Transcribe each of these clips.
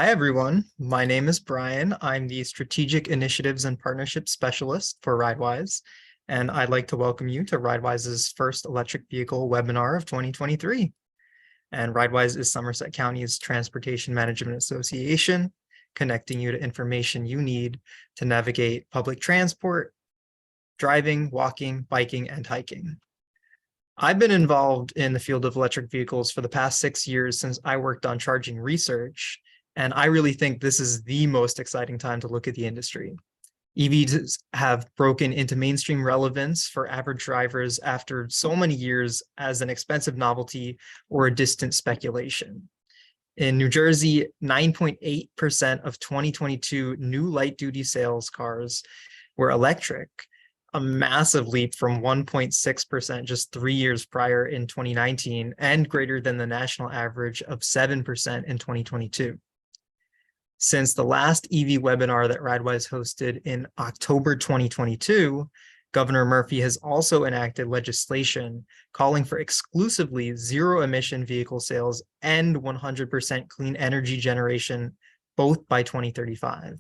Hi, everyone. My name is Brian. I'm the Strategic Initiatives and Partnerships Specialist for RideWise, and I'd like to welcome you to RideWise's first electric vehicle webinar of 2023. And RideWise is Somerset County's Transportation Management Association, connecting you to information you need to navigate public transport, driving, walking, biking, and hiking. I've been involved in the field of electric vehicles for the past 6 years since I worked on charging research, and I really think this is the most exciting time to look at the industry. EVs have broken into mainstream relevance for average drivers after so many years as an expensive novelty or a distant speculation. In New Jersey, 9.8% of 2022 new light-duty sales cars were electric, a massive leap from 1.6% just 3 years prior in 2019, and greater than the national average of 7% in 2022. Since the last EV webinar that RideWise hosted in October 2022, Governor Murphy has also enacted legislation calling for exclusively zero-emission vehicle sales and 100% clean energy generation, both by 2035.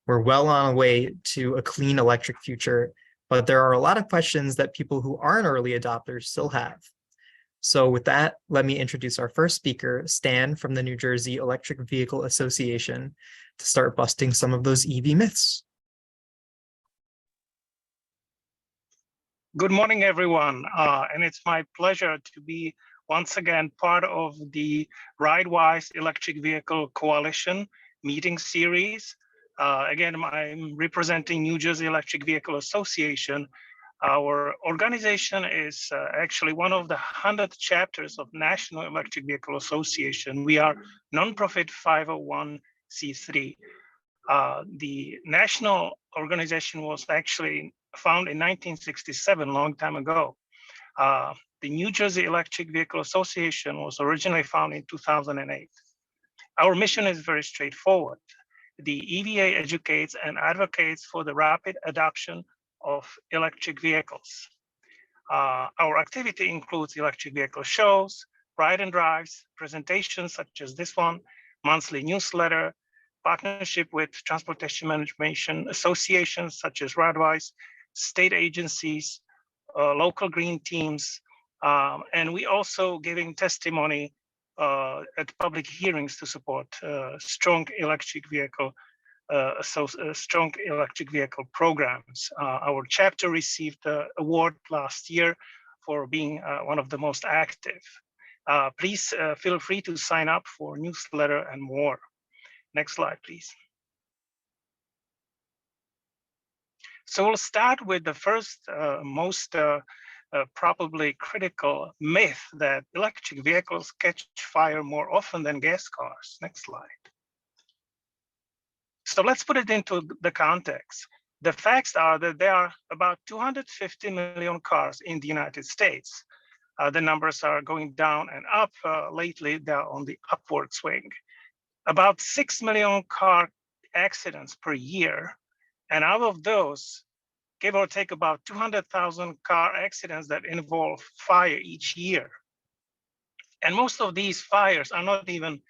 We're well on our way to a clean electric future, but there are a lot of questions that people who aren't early adopters still have. So with that, let me introduce our first speaker, Stan from the New Jersey Electric Vehicle Association, to start busting some of those EV myths. Good morning, everyone. And it's my pleasure to be once again part of the RideWise Electric Vehicle Coalition meeting series. Again, I'm representing New Jersey Electric Vehicle Association. Our organization is actually one of the 100 chapters of National Electric Vehicle Association. We are nonprofit 501c3. The national organization was actually founded in 1967, a long time ago. The New Jersey Electric Vehicle Association was originally founded in 2008. Our mission is very straightforward. The EVA educates and advocates for the rapid adoption of electric vehicles. Our activity includes electric vehicle shows, ride and drives, presentations such as this one, monthly newsletter, partnership with transportation management associations such as RideWise, state agencies, local green teams, and we also giving testimony at public hearings to support strong electric vehicle programs. Our chapter received the award last year for being one of the most active. Please feel free to sign up for newsletter and more. Next slide, please. So we'll start with the first most probably critical myth that electric vehicles catch fire more often than gas cars. Next slide. So let's put it into the context. The facts are that there are about 250 million cars in the United States. The numbers are going down and up. Lately, they're on the upward swing. About 6 million car accidents per year. And out of those, give or take about 200,000 car accidents that involve fire each year. And most of these fires are not even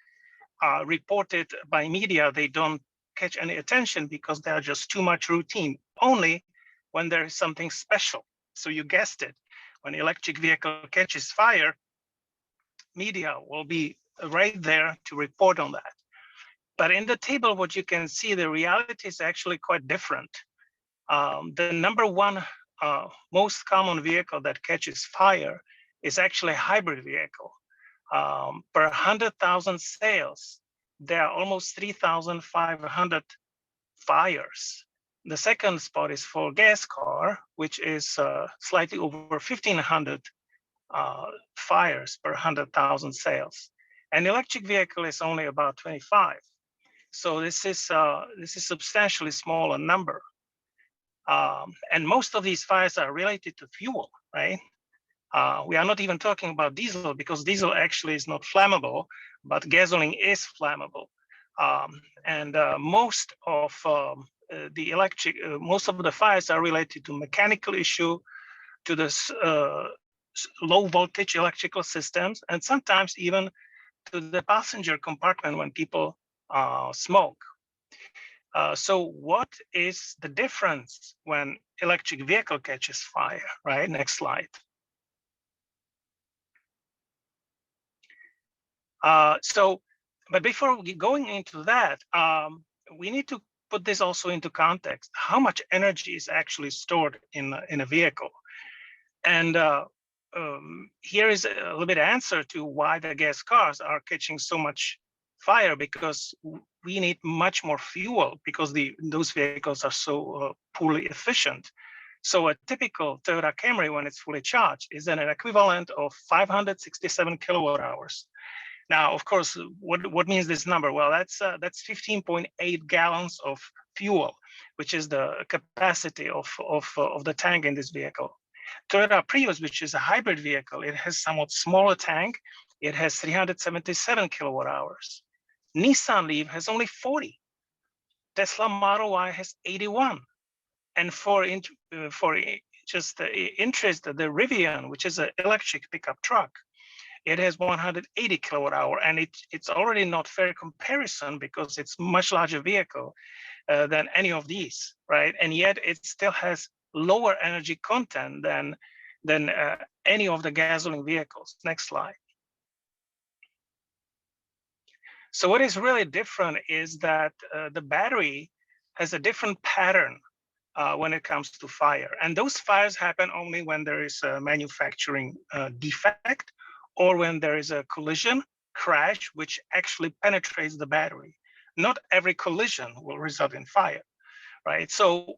reported by media. They don't catch any attention because they are just too much routine, only when there is something special. So you guessed it, when electric vehicle catches fire, media will be right there to report on that. But in the table, what you can see, the reality is actually quite different. The number one most common vehicle that catches fire is actually a hybrid vehicle. Per 100,000 sales, there are almost 3,500 fires. The second spot is for gas car, which is slightly over 1,500 fires per 100,000 sales. And electric vehicle is only about 25. So this is substantially smaller number. And most of these fires are related to fuel, right? We are not even talking about diesel because diesel actually is not flammable, but gasoline is flammable. And most of the fires are related to mechanical issue, to this low voltage electrical systems, and sometimes even to the passenger compartment when people smoke. So what is the difference when electric vehicle catches fire, right? Next slide. But before going into that, we need to put this also into context. How much energy is actually stored in a vehicle? And here is a little bit answer to why the gas cars are catching so much fire, because we need much more fuel because those vehicles are so poorly efficient. So a typical Toyota Camry, when it's fully charged, is then an equivalent of 567 kilowatt hours. Now, of course, what means this number? Well, that's 15.8 gallons of fuel, which is the capacity of the tank in this vehicle. Toyota Prius, which is a hybrid vehicle, it has somewhat smaller tank. It has 377 kilowatt hours. Nissan Leaf has only 40. Tesla Model Y has 81. And for just the interest, the Rivian, which is an electric pickup truck, it has 180 kilowatt hour, and it's already not fair comparison because it's much larger vehicle than any of these, right? And yet it still has lower energy content than any of the gasoline vehicles. Next slide. So what is really different is that the battery has a different pattern when it comes to fire. And those fires happen only when there is a manufacturing defect or when there is a collision, crash, which actually penetrates the battery. Not every collision will result in fire, right? So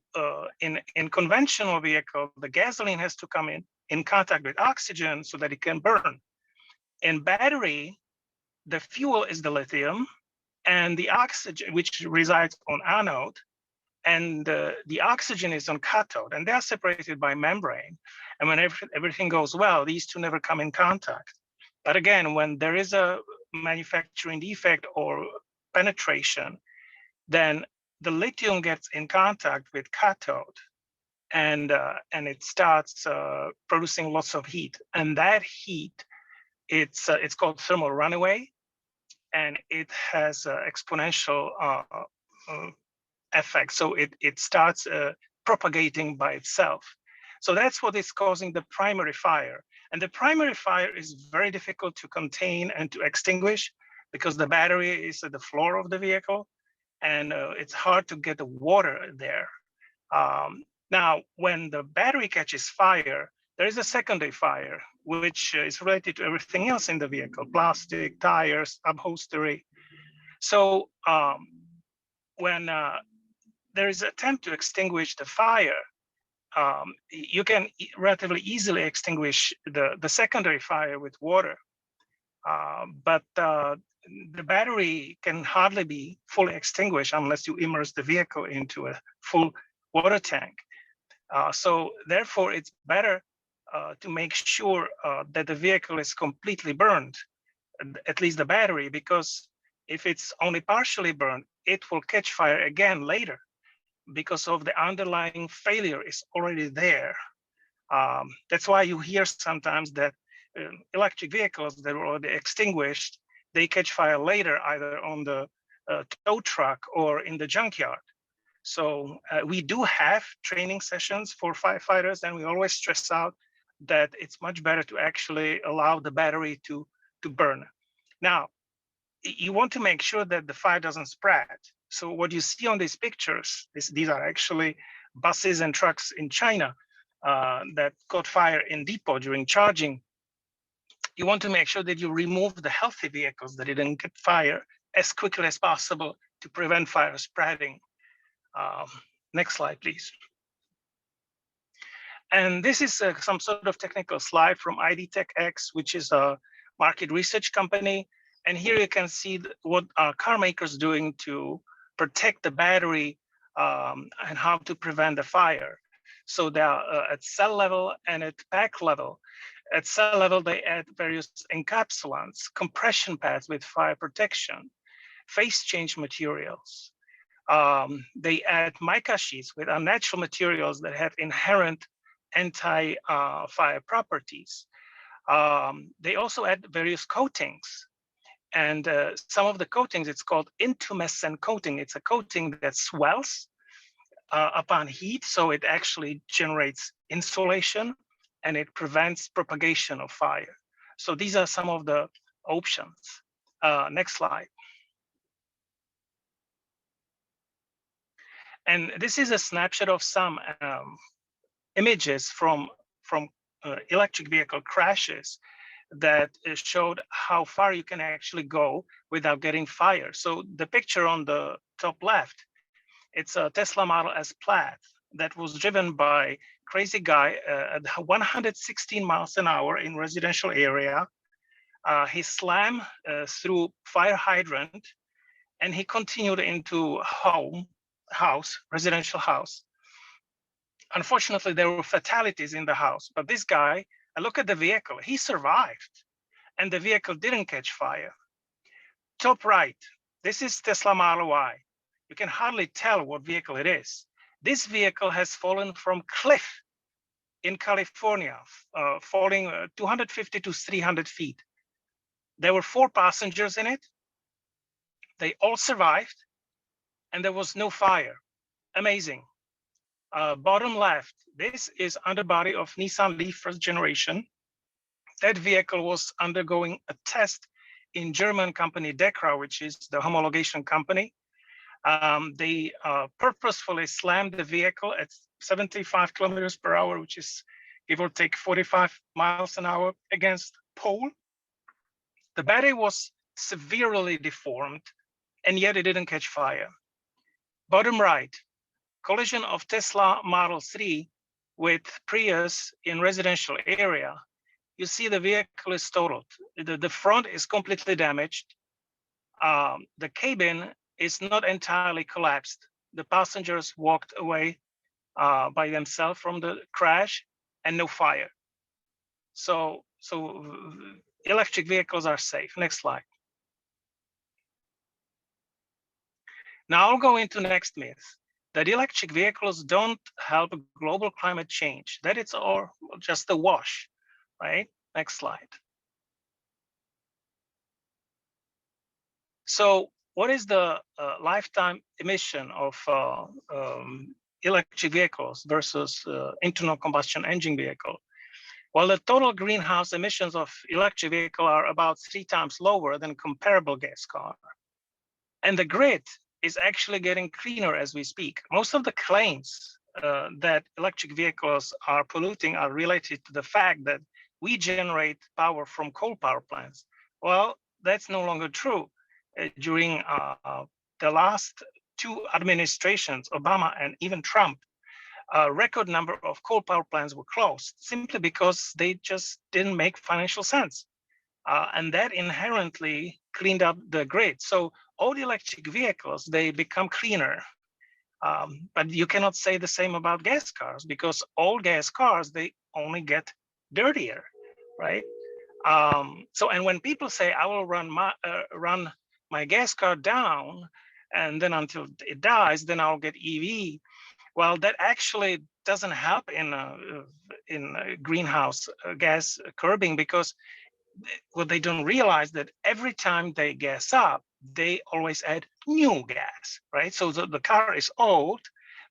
in conventional vehicle, the gasoline has to come in contact with oxygen so that it can burn. In battery, the fuel is the lithium and the oxygen, which resides on anode, and the oxygen is on cathode, and they are separated by membrane. And when everything goes well, these two never come in contact. But again, when there is a manufacturing defect or penetration, then the lithium gets in contact with cathode, and it starts producing lots of heat. And that heat, it's called thermal runaway, and it has exponential effect. So it starts propagating by itself. So that's what is causing the primary fire. And the primary fire is very difficult to contain and to extinguish because the battery is at the floor of the vehicle, and it's hard to get the water there. Now, when the battery catches fire, there is a secondary fire, which is related to everything else in the vehicle: plastic, tires, upholstery. So when there is an attempt to extinguish the fire, you can relatively easily extinguish the secondary fire with water. But the battery can hardly be fully extinguished unless you immerse the vehicle into a full water tank. So therefore, it's better to make sure that the vehicle is completely burned, at least the battery, because if it's only partially burned, it will catch fire again later because of the underlying failure is already there. That's why you hear sometimes that electric vehicles that were already extinguished, they catch fire later, either on the tow truck or in the junkyard. So we do have training sessions for firefighters, and we always stress out that it's much better to actually allow the battery to burn. Now, you want to make sure that the fire doesn't spread. So what you see on these pictures, these are actually buses and trucks in China that caught fire in depot during charging. You want to make sure that you remove the healthy vehicles that didn't get fire as quickly as possible to prevent fire spreading. Next slide, please. And this is some sort of technical slide from IDTechX, which is a market research company. And here you can see what are car makers doing to protect the battery and how to prevent the fire. So they are at cell level and at pack level. At cell level, they add various encapsulants, compression pads with fire protection, phase change materials. They add mica sheets with unnatural materials that have inherent anti-fire properties. They also add various coatings. And some of the coatings, it's called intumescent coating. It's a coating that swells upon heat, so it actually generates insulation and it prevents propagation of fire. So these are some of the options. Next slide. And this is a snapshot of some images from electric vehicle crashes that showed how far you can actually go without getting fire. So the picture on the top left, it's a Tesla Model S Plaid that was driven by crazy guy at 116 miles an hour in residential area. He slammed through fire hydrant and he continued into residential house. Unfortunately, there were fatalities in the house, but this guy, I look at the vehicle, he survived and the vehicle didn't catch fire. Top right, this is Tesla Model Y. You can hardly tell what vehicle it is. This vehicle has fallen from cliff in California, falling 250 to 300 feet. There were 4 passengers in it. They all survived and there was no fire. Amazing. Bottom left, this is underbody of Nissan Leaf first generation. That vehicle was undergoing a test in German company DEKRA, which is the homologation company. They purposefully slammed the vehicle at 75 kilometers per hour, which is give or take 45 miles an hour against pole. The battery was severely deformed, and yet it didn't catch fire. Bottom right, collision of Tesla Model 3 with Prius in residential area. You see the vehicle is totaled. The front is completely damaged. The cabin is not entirely collapsed. The passengers walked away by themselves from the crash and no fire. So electric vehicles are safe. Next slide. Now I'll go into next myth, that electric vehicles don't help global climate change, that it's all just a wash, right? Next slide. So what is the lifetime emission of electric vehicles versus internal combustion engine vehicle? Well, the total greenhouse emissions of electric vehicle are about 3 times lower than comparable gas car. And the grid is actually getting cleaner as we speak. Most of the claims that electric vehicles are polluting are related to the fact that we generate power from coal power plants. Well, that's no longer true. During the last 2 administrations, Obama and even Trump, a record number of coal power plants were closed simply because they just didn't make financial sense. And that inherently cleaned up the grid. So all the electric vehicles, they become cleaner. But you cannot say the same about gas cars because all gas cars, they only get dirtier, right? And when people say, I will run my gas car down and then until it dies, then I'll get EV. Well, that actually doesn't help in greenhouse gas curbing because what they don't realize that every time they gas up, they always add new gas, right? So the car is old,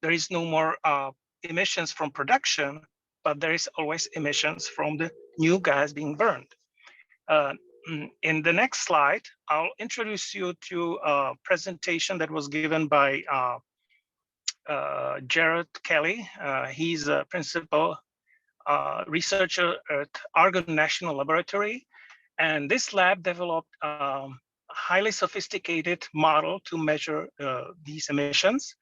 there is no more emissions from production, but there is always emissions from the new gas being burned. In the next slide, I'll introduce you to a presentation that was given by Jaracz Kelly. He's a principal researcher at Argonne National Laboratory. And this lab developed a highly sophisticated model to measure these emissions.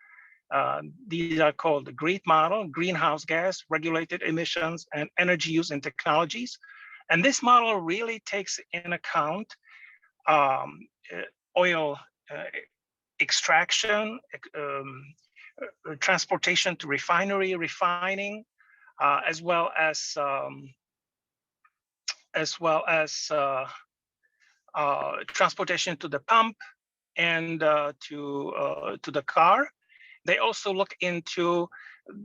These are called the GREAT model, greenhouse gas, regulated emissions, and energy use and technologies. And this model really takes in account oil extraction, transportation to refinery, refining, as well as transportation to the pump and to the car. They also look into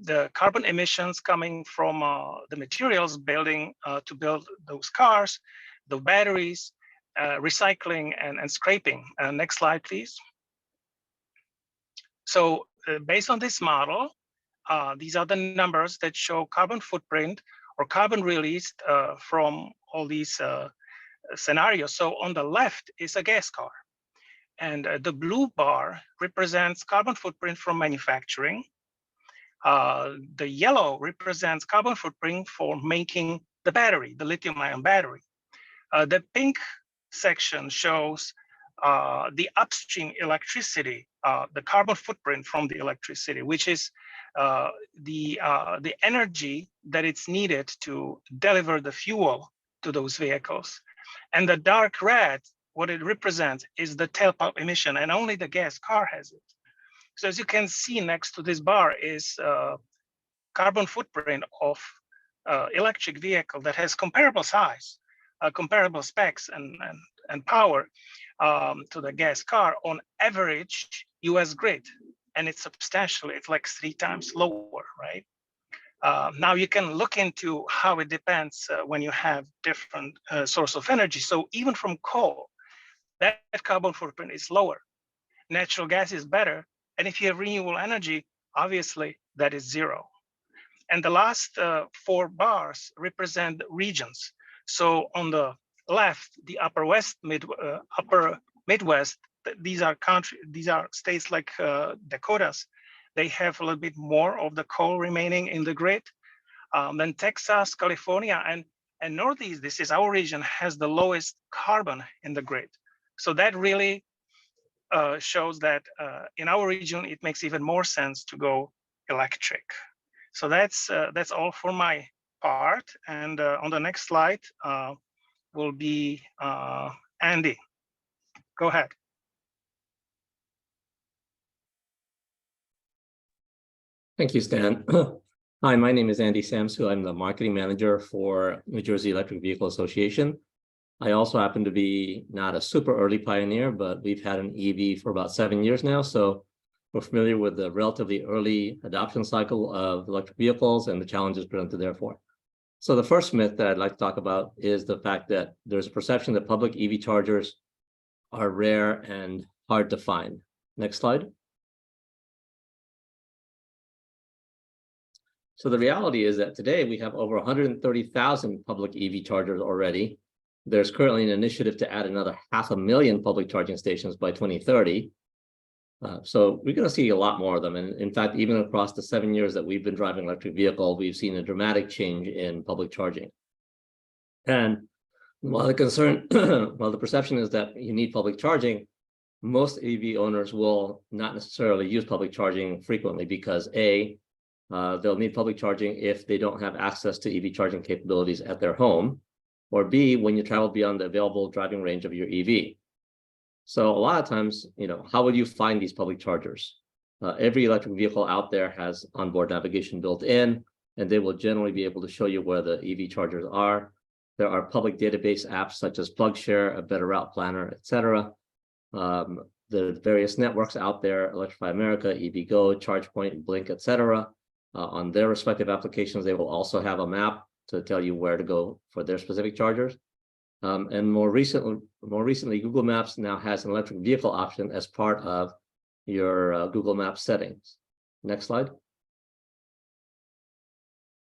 the carbon emissions coming from the materials building to build those cars, the batteries, recycling and scraping. Next slide, please. So based on this model, these are the numbers that show carbon footprint or carbon released from all these scenarios. So on the left is a gas car, and the blue bar represents carbon footprint from manufacturing. The yellow represents carbon footprint for making the battery, the lithium-ion battery. The pink section shows the upstream electricity, the carbon footprint from the electricity, which is the energy that it's needed to deliver the fuel to those vehicles. And the dark red, what it represents is the tailpipe emission, and only the gas car has it. So as you can see, next to this bar is carbon footprint of electric vehicle that has comparable size, comparable specs and power to the gas car on average US grid. And it's substantially, it's like 3 times lower, right? Now you can look into how it depends when you have different source of energy. So even from coal, that carbon footprint is lower. Natural gas is better. And if you have renewable energy, obviously that is 0. And the last 4 bars represent regions. So on the left, the upper Midwest, these are states like Dakotas. They have a little bit more of the coal remaining in the grid. Then Texas, California, and Northeast, this is our region, has the lowest carbon in the grid. So that really shows that in our region, it makes even more sense to go electric. So that's all for my part. And on the next slide will be Andi. Go ahead. Thank you, Stan. Hi, my name is Andi Sjamsu. I'm the marketing manager for New Jersey Electric Vehicle Association. I also happen to be not a super early pioneer, but we've had an EV for about 7 years now. So we're familiar with the relatively early adoption cycle of electric vehicles and the challenges presented therefore. So the first myth that I'd like to talk about is the fact that there's a perception that public EV chargers are rare and hard to find. Next slide. So the reality is that today we have over 130,000 public EV chargers already. There's currently an initiative to add another 500,000 public charging stations by 2030. So we're going to see a lot more of them. And in fact, even across the 7 years that we've been driving electric vehicle, we've seen a dramatic change in public charging. And while the perception is that you need public charging, most EV owners will not necessarily use public charging frequently because A, they'll need public charging if they don't have access to EV charging capabilities at their home, or B, when you travel beyond the available driving range of your EV. So a lot of times, how would you find these public chargers? Every electric vehicle out there has onboard navigation built in, and they will generally be able to show you where the EV chargers are. There are public database apps such as PlugShare, a Better Route Planner, etc. The various networks out there, Electrify America, EVgo, ChargePoint, Blink, etc. On their respective applications, they will also have a map to tell you where to go for their specific chargers. And more recently, Google Maps now has an electric vehicle option as part of your Google Maps settings. Next slide.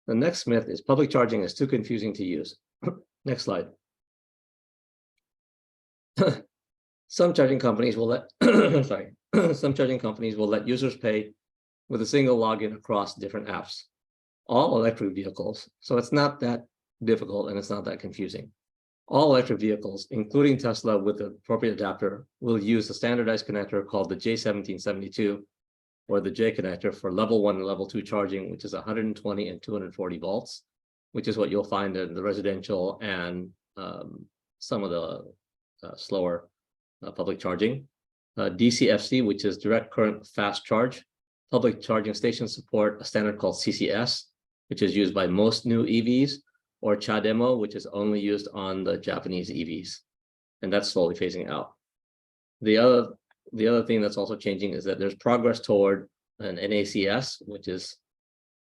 The next myth is public charging is too confusing to use. Next slide. Some charging companies will let some charging companies will let users pay with a single login across different apps, all electric vehicles. So it's not that difficult and it's not that confusing. All electric vehicles, including Tesla with the appropriate adapter, will use a standardized connector called the J1772 or the J connector for level 1 and level 2 charging, which is 120 and 240 volts, which is what you'll find in the residential and some of the slower public charging. DCFC, which is direct current fast charge. Public charging stations support a standard called CCS, which is used by most new EVs, or CHAdeMO, which is only used on the Japanese EVs, and that's slowly phasing out. The other thing that's also changing is that there's progress toward an NACS, which is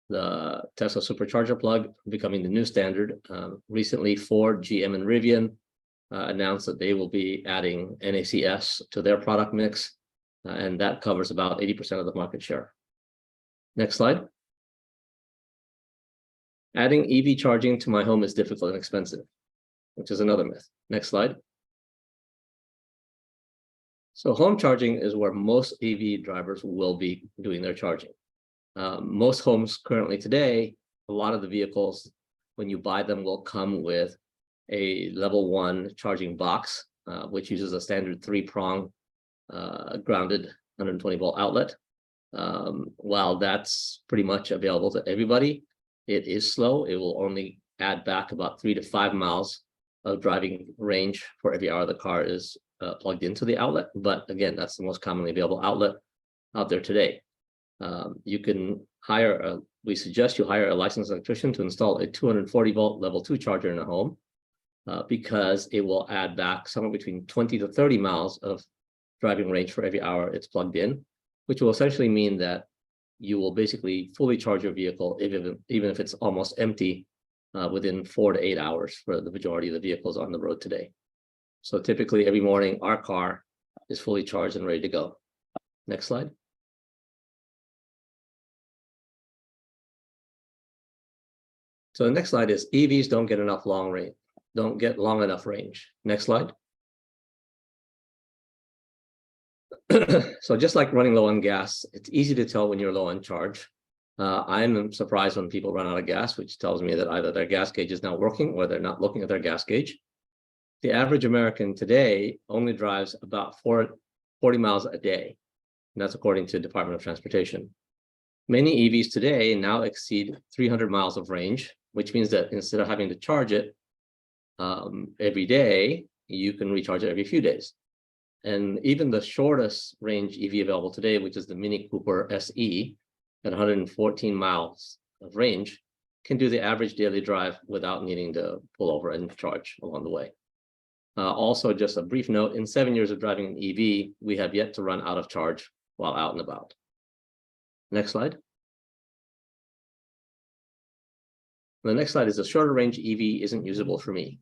the Tesla supercharger plug, becoming the new standard. Recently, Ford, GM, and Rivian announced that they will be adding NACS to their product mix, and that covers about 80% of the market share. Next slide. Adding EV charging to my home is difficult and expensive, which is another myth. Next slide. So home charging is where most EV drivers will be doing their charging. Most homes currently today, a lot of the vehicles, when you buy them, will come with a level 1 charging box, which uses a standard 3-prong grounded 120 volt outlet. While that's pretty much available to everybody, it is slow. It will only add back about 3 to 5 miles of driving range for every hour the car is plugged into the outlet. But again, that's the most commonly available outlet out there today. You can hire we suggest you hire a licensed electrician to install a 240 volt level 2 charger in a home, because it will add back somewhere between 20 to 30 miles of driving range for every hour it's plugged in, which will essentially mean that you will basically fully charge your vehicle, even if it's almost empty, within 4 to 8 hours for the majority of the vehicles on the road today. So typically every morning, our car is fully charged and ready to go. Next slide. So the next slide is EVs don't get enough long range, don't get long enough range. Next slide. So just like running low on gas, it's easy to tell when you're low on charge. I'm surprised when people run out of gas, which tells me that either their gas gauge is not working or they're not looking at their gas gauge. The average American today only drives about 40 miles a day, and that's according to the Department of Transportation. Many EVs today now exceed 300 miles of range, which means that instead of having to charge it every day, you can recharge it every few days. And even the shortest range EV available today, which is the Mini Cooper SE at 114 miles of range, can do the average daily drive without needing to pull over and charge along the way. Also, just a brief note, in 7 years of driving an EV, we have yet to run out of charge while out and about. Next slide. The next slide is a shorter range EV isn't usable for me.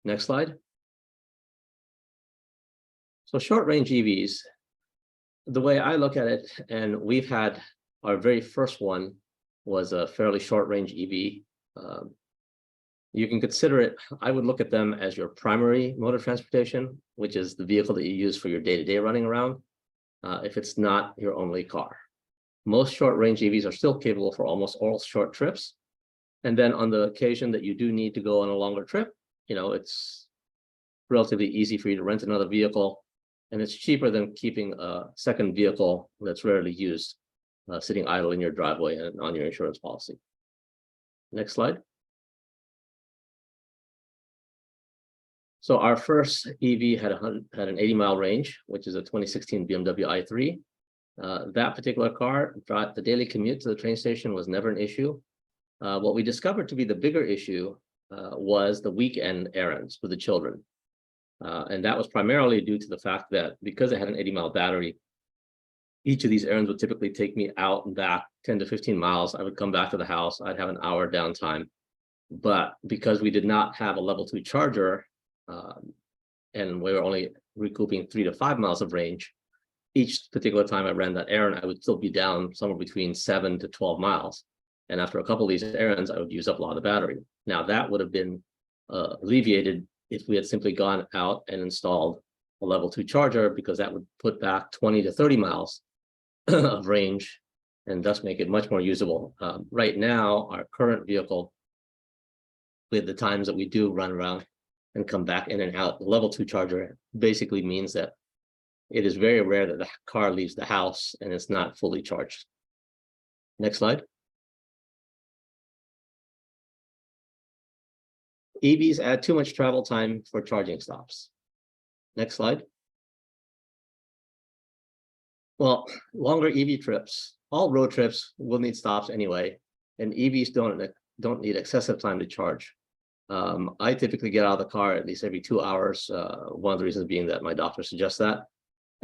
Next slide. So short range EVs, the way I look at it, and we've had our very first one was a fairly short range EV. You can consider it, I would look at them as your primary mode of transportation, which is the vehicle that you use for your day-to-day running around, if it's not your only car. Most short range EVs are still capable for almost all short trips. And then on the occasion that you do need to go on a longer trip, it's relatively easy for you to rent another vehicle, and it's cheaper than keeping a second vehicle that's rarely used, sitting idle in your driveway and on your insurance policy. Next slide. So our first EV had an 80-mile range, which is a 2016 BMW i3. That particular car, the daily commute to the train station was never an issue. What we discovered to be the bigger issue was the weekend errands with the children. And that was primarily due to the fact that because it had an 80-mile battery, each of these errands would typically take me out and back 10 to 15 miles. I would come back to the house. I'd have an hour downtime. But because we did not have a level 2 charger, and we were only recouping 3 to 5 miles of range, each particular time I ran that errand, I would still be down somewhere between 7 to 12 miles. And after a couple of these errands, I would use up a lot of battery. Now that would have been alleviated if we had simply gone out and installed a level 2 charger, because that would put back 20 to 30 miles of range and thus make it much more usable. Right now, our current vehicle, with the times that we do run around and come back in and out, the level 2 charger basically means that it is very rare that the car leaves the house and it's not fully charged. Next slide. EVs add too much travel time for charging stops. Next slide. Well, longer EV trips, all road trips will need stops anyway, and EVs don't need excessive time to charge. I typically get out of the car at least every 2 hours. One of the reasons being that my doctor suggests that.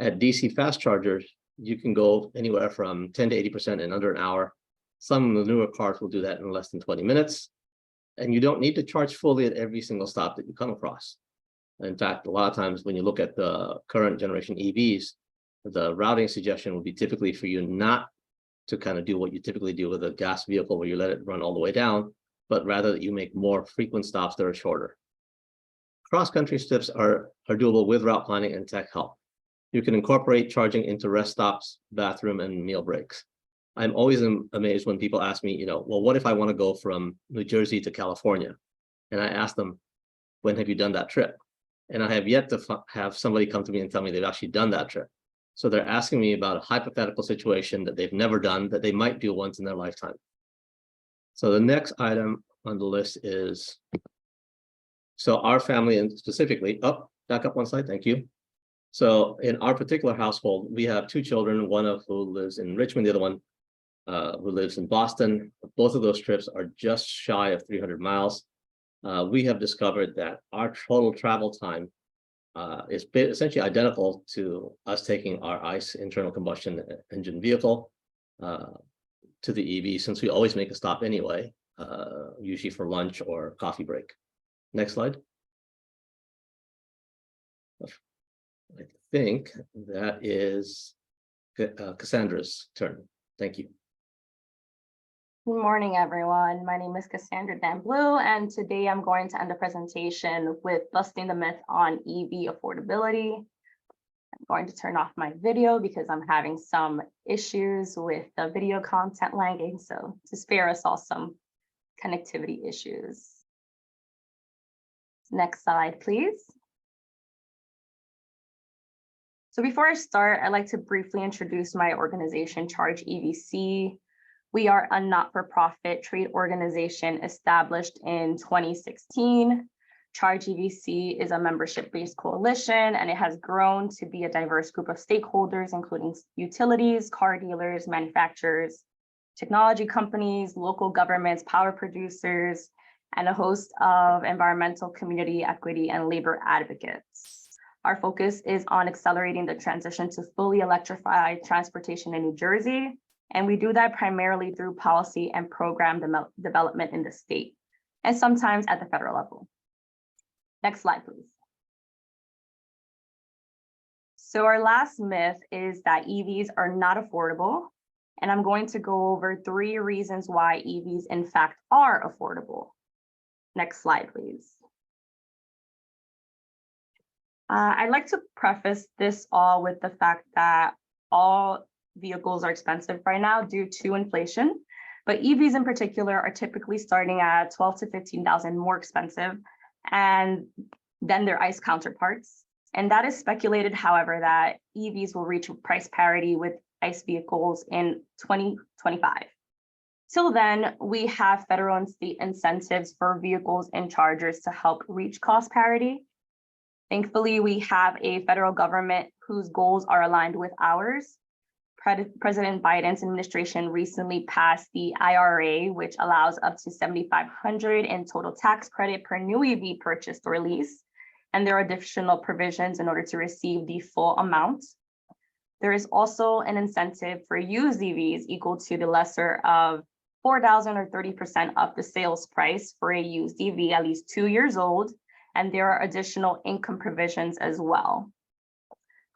At DC fast chargers, you can go anywhere from 10 to 80% in under an hour. Some of the newer cars will do that in less than 20 minutes. And you don't need to charge fully at every single stop that you come across. In fact, a lot of times when you look at the current generation EVs, the routing suggestion would be typically for you not to kind of do what you typically do with a gas vehicle where you let it run all the way down, but rather that you make more frequent stops that are shorter. Cross-country trips are doable with route planning and tech help. You can incorporate charging into rest stops, bathroom, and meal breaks. I'm always amazed when people ask me, well, what if I want to go from New Jersey to California? And I ask them, when have you done that trip? And I have yet to have somebody come to me and tell me they've actually done that trip. So they're asking me about a hypothetical situation that they've never done, that they might do once in their lifetime. So the next item on the list is, so our family, and specifically, back up one slide, thank you. So in our particular household, we have 2 children, one of who lives in Richmond, the other one who lives in Boston. Both of those trips are just shy of 300 miles. We have discovered that our total travel time is essentially identical to us taking our ICE internal combustion engine vehicle to the EV, since we always make a stop anyway, usually for lunch or coffee break. Next slide. I think that is Kassandra's turn. Thank you. Good morning, everyone. My name is Kassandra Damblu, and today I'm going to end the presentation with busting the myth on EV affordability. I'm going to turn off my video because I'm having some issues with the video content lagging, so to spare us all some connectivity issues. Next slide, please. So before I start, I'd like to briefly introduce my organization, ChargEVC. We are a not-for-profit trade organization established in 2016. ChargEVC is a membership-based coalition, and it has grown to be a diverse group of stakeholders, including utilities, car dealers, manufacturers, technology companies, local governments, power producers, and a host of environmental, community, equity, and labor advocates. Our focus is on accelerating the transition to fully electrified transportation in New Jersey, and we do that primarily through policy and program development in the state, and sometimes at the federal level. Next slide, please. So our last myth is that EVs are not affordable, and I'm going to go over 3 reasons why EVs in fact are affordable. Next slide, please. I'd like to preface this all with the fact that all vehicles are expensive right now due to inflation, but EVs in particular are typically starting at $12,000 to $15,000 more expensive and then their ICE counterparts. And that is speculated, however, that EVs will reach price parity with ICE vehicles in 2025. Till then, we have federal and state incentives for vehicles and chargers to help reach cost parity. Thankfully, we have a federal government whose goals are aligned with ours. President Biden's administration recently passed the IRA, which allows up to $7,500 in total tax credit per new EV purchased or leased. And there are additional provisions in order to receive the full amount. There is also an incentive for used EVs equal to the lesser of $4,000 or 30% of the sales price for a used EV at least 2 years old. And there are additional income provisions as well.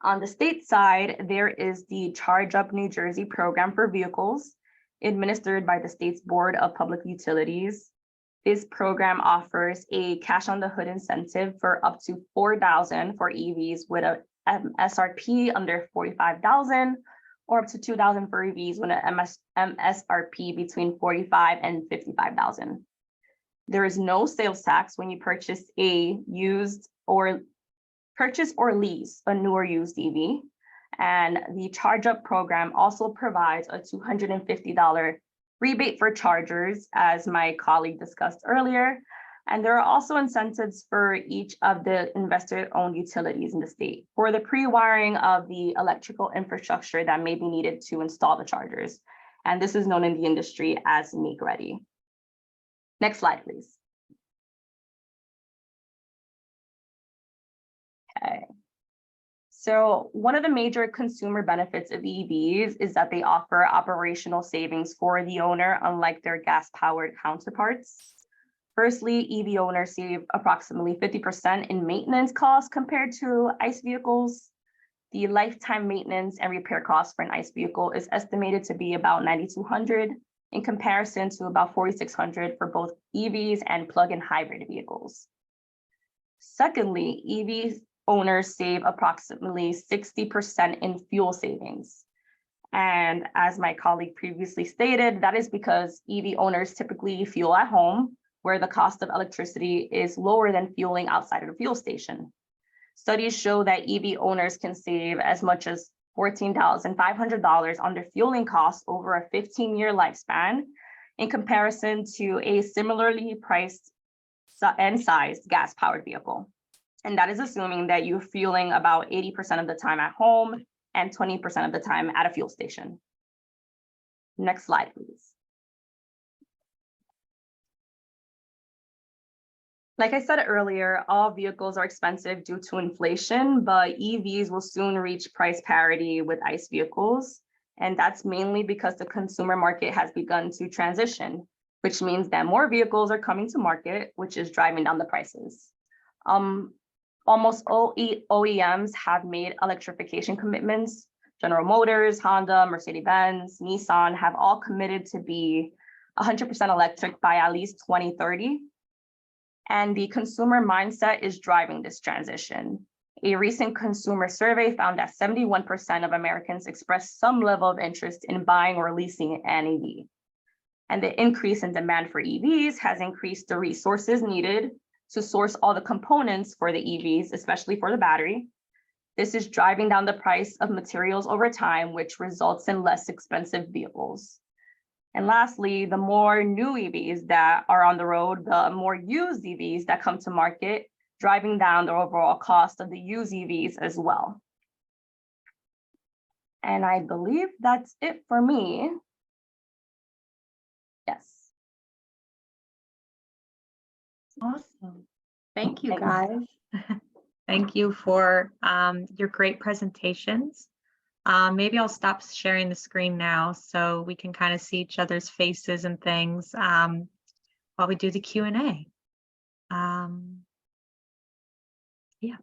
On the state side, there is the Charge Up New Jersey program for vehicles administered by the state's Board of Public Utilities. This program offers a cash on the hood incentive for up to $4,000 for EVs with a MSRP under $45,000 or up to $2,000 for EVs with an MSRP between $45,000 and $55,000. There is no sales tax when you purchase a used or lease a new or used EV. And the Charge Up program also provides a $250 rebate for chargers, as my colleague discussed earlier. And there are also incentives for each of the investor-owned utilities in the state for the pre-wiring of the electrical infrastructure that may be needed to install the chargers. And this is known in the industry as make ready. Next slide, please. Okay. So one of the major consumer benefits of EVs is that they offer operational savings for the owner, unlike their gas-powered counterparts. Firstly, EV owners save approximately 50% in maintenance costs compared to ICE vehicles. The lifetime maintenance and repair cost for an ICE vehicle is estimated to be about $9,200 in comparison to about $4,600 for both EVs and plug-in hybrid vehicles. Secondly, EV owners save approximately 60% in fuel savings. And as my colleague previously stated, that is because EV owners typically fuel at home, where the cost of electricity is lower than fueling outside of the fuel station. Studies show that EV owners can save as much as $14,500 on their fueling costs over a 15-year lifespan in comparison to a similarly priced and sized gas-powered vehicle. And that is assuming that you're fueling about 80% of the time at home and 20% of the time at a fuel station. Next slide, please. Like I said earlier, all vehicles are expensive due to inflation, but EVs will soon reach price parity with ICE vehicles. And that's mainly because the consumer market has begun to transition, which means that more vehicles are coming to market, which is driving down the prices. Almost all OEMs have made electrification commitments. General Motors, Honda, Mercedes-Benz, Nissan have all committed to be 100% electric by at least 2030. And the consumer mindset is driving this transition. A recent consumer survey found that 71% of Americans expressed some level of interest in buying or leasing an EV. And the increase in demand for EVs has increased the resources needed to source all the components for the EVs, especially for the battery. This is driving down the price of materials over time, which results in less expensive vehicles. And lastly, the more new EVs that are on the road, the more used EVs that come to market, driving down the overall cost of the used EVs as well. And I believe that's it for me. Yes. Awesome. Thank you, Thank you. guys. Thank you for your great presentations. Maybe I'll stop sharing the screen now so we can kind of see each other's faces and things while we do the Q&A. Yeah.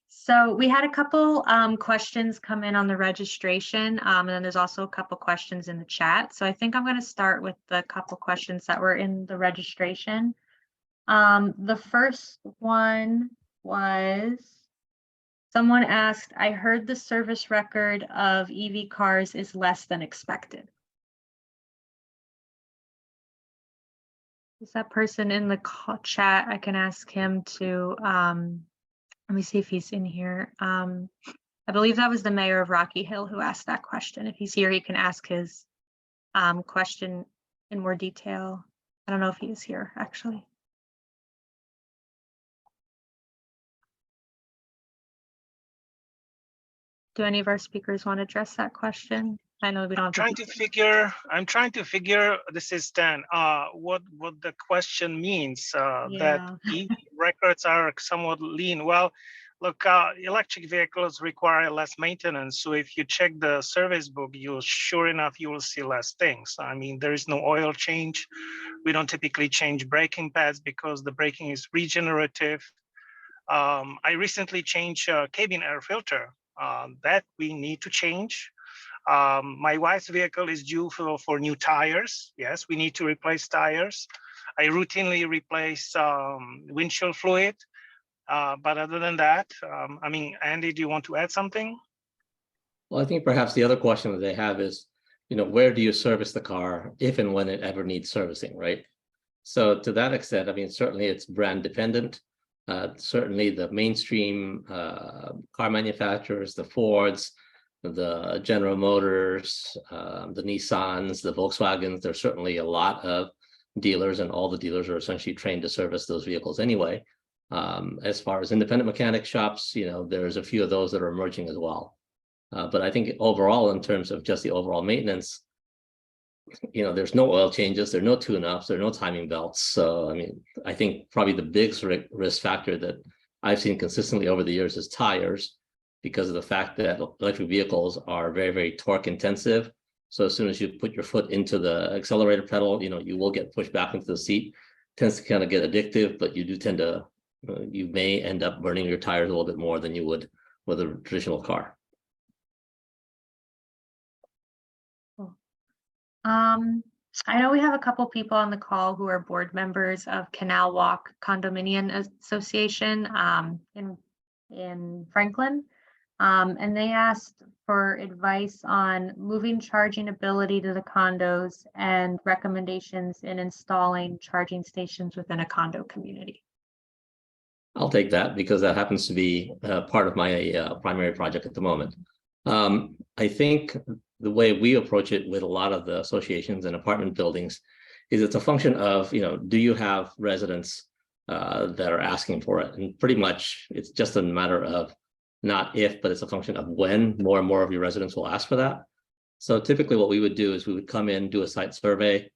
So we had a couple questions come in on the registration, and then there's also a couple questions in the chat. So I think I'm going to start with the couple questions that were in the registration. The first one was, someone asked, I heard the service record of EV cars is less than expected. Is that person in the chat? I can ask him to, let me see if he's in here. I believe that was the mayor of Rocky Hill who asked that question. If he's here, he can ask his question in more detail. I don't know if he is here, actually. Do any of our speakers want to address that question? I know we don't. I'm trying to figure. This is Stan. What the question means? That EV records are somewhat lean. Well, look, electric vehicles require less maintenance. So if you check the service book, sure enough you will see less things. I mean, there is no oil change. We don't typically change braking pads because the braking is regenerative. I recently changed cabin air filter. That we need to change. My wife's vehicle is due for new tires. Yes, we need to replace tires. I routinely replace windshield fluid. But other than that, I mean, Andy, do you want to add something? Well, I think perhaps the other question that they have is, where do you service the car if and when it ever needs servicing, right? So to that extent, I mean, certainly it's brand dependent. Certainly the mainstream car manufacturers, the Fords, the General Motors, the Nissans, the Volkswagens, there's certainly a lot of dealers, and all the dealers are essentially trained to service those vehicles anyway. As far as independent mechanic shops, there's a few of those that are emerging as well. But I think overall, in terms of just the overall maintenance, there's no oil changes, there are no tune-ups, there are no timing belts. So, I mean, I think probably the biggest risk factor that I've seen consistently over the years is tires, because of the fact that electric vehicles are very, very torque intensive. So as soon as you put your foot into the accelerator pedal, you will get pushed back into the seat. tends to kind of get addictive, but you do tend to, you may end up burning your tires a little bit more than you would with a traditional car. I know we have a couple people on the call who are board members of Canal Walk Condominium Association in Franklin. And they asked for advice on moving charging ability to the condos and recommendations in installing charging stations within a condo community. I'll take that because that happens to be part of my primary project at the moment. I think the way we approach it with a lot of the associations and apartment buildings is it's a function of, do you have residents that are asking for it? And pretty much it's just a matter of not if, but it's a function of when more and more of your residents will ask for that. So typically what we would do is we would come in, do a site survey,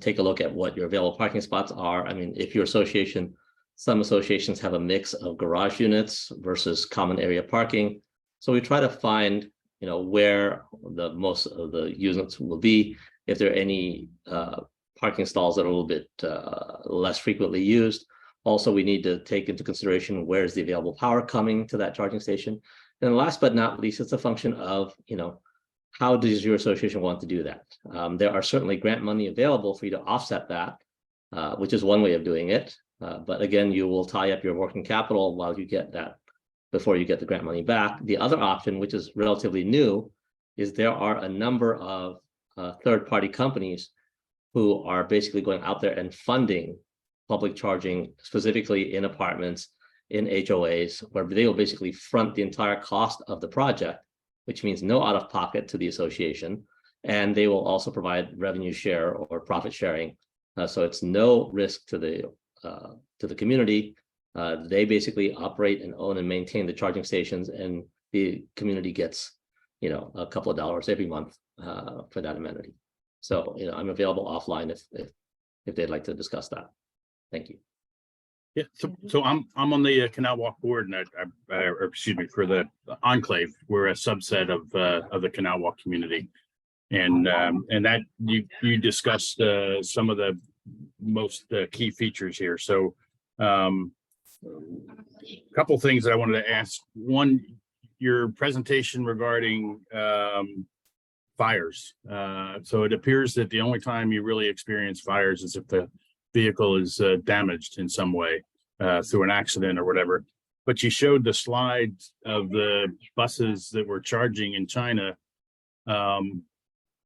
take a look at what your available parking spots are. I mean, if your association, some associations have a mix of garage units versus common area parking. So we try to find, where the most of the units will be, if there are any parking stalls that are a little bit less frequently used. Also, we need to take into consideration where's the available power coming to that charging station. And last but not least, it's a function of, how does your association want to do that? There are certainly grant money available for you to offset that, which is one way of doing it. But again, you will tie up your working capital while you get that, before you get the grant money back. The other option, which is relatively new, is there are a number of third-party companies who are basically going out there and funding public charging, specifically in apartments, in HOAs, where they will basically front the entire cost of the project, which means no out-of-pocket to the association, and they will also provide revenue share or profit sharing. So it's no risk to the community. They basically operate and own and maintain the charging stations, and the community gets, a couple of dollars every month for that amenity. So, I'm available offline if they'd like to discuss that. Thank you. Yeah, so I'm on the Canal Walk board, and or excuse me, for the Enclave. We're a subset of the Canal Walk community, and that you discussed some of the most key features here. So. A couple things that I wanted to ask. One, your presentation regarding fires. So it appears that the only time you really experience fires is if the vehicle is damaged in some way through an accident or whatever. But you showed the slides of the buses that were charging in China.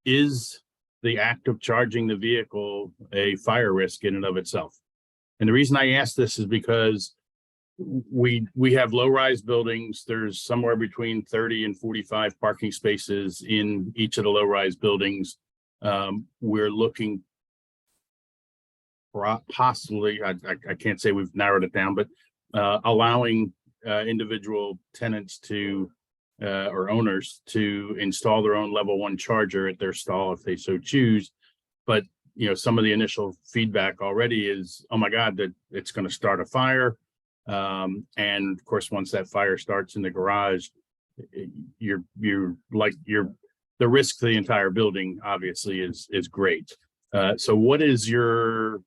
Is the act of charging the vehicle a fire risk in and of itself? And the reason I ask this is because we have low-rise buildings. There's somewhere between 30 and 45 parking spaces in each of the low-rise buildings. We're looking possibly, I can't say we've narrowed it down, but allowing individual tenants to or owners to install their own level 1 charger at their stall if they so choose. But some of the initial feedback already is, oh my God, that it's going to start a fire. And of course, once that fire starts in the garage, the risk to the entire building obviously is great. So what is your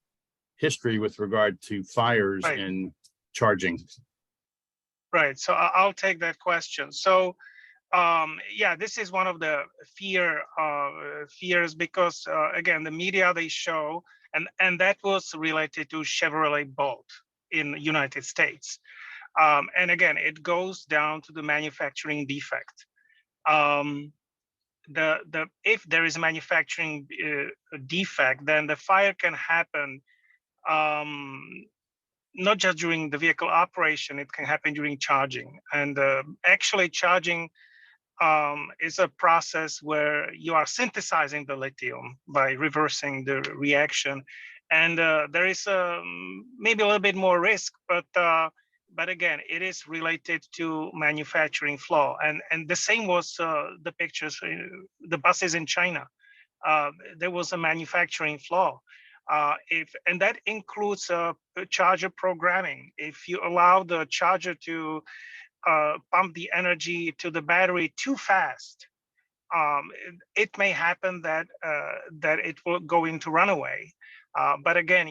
history with regard to fires and charging? Right. So I'll take that question. So yeah, this is one of the fears because again, the media they show, and that was related to Chevrolet Bolt in the United States. And again, it goes down to the manufacturing defect. If there is a manufacturing defect, then the fire can happen not just during the vehicle operation, it can happen during charging. And actually charging is a process where you are synthesizing the lithium by reversing the reaction. And there is maybe a little bit more risk, but again, it is related to manufacturing flaw. And the same was the pictures, the buses in China. There was a manufacturing flaw. And that includes charger programming. If you allow the charger to pump the energy to the battery too fast, it may happen that it will go into runaway. But again,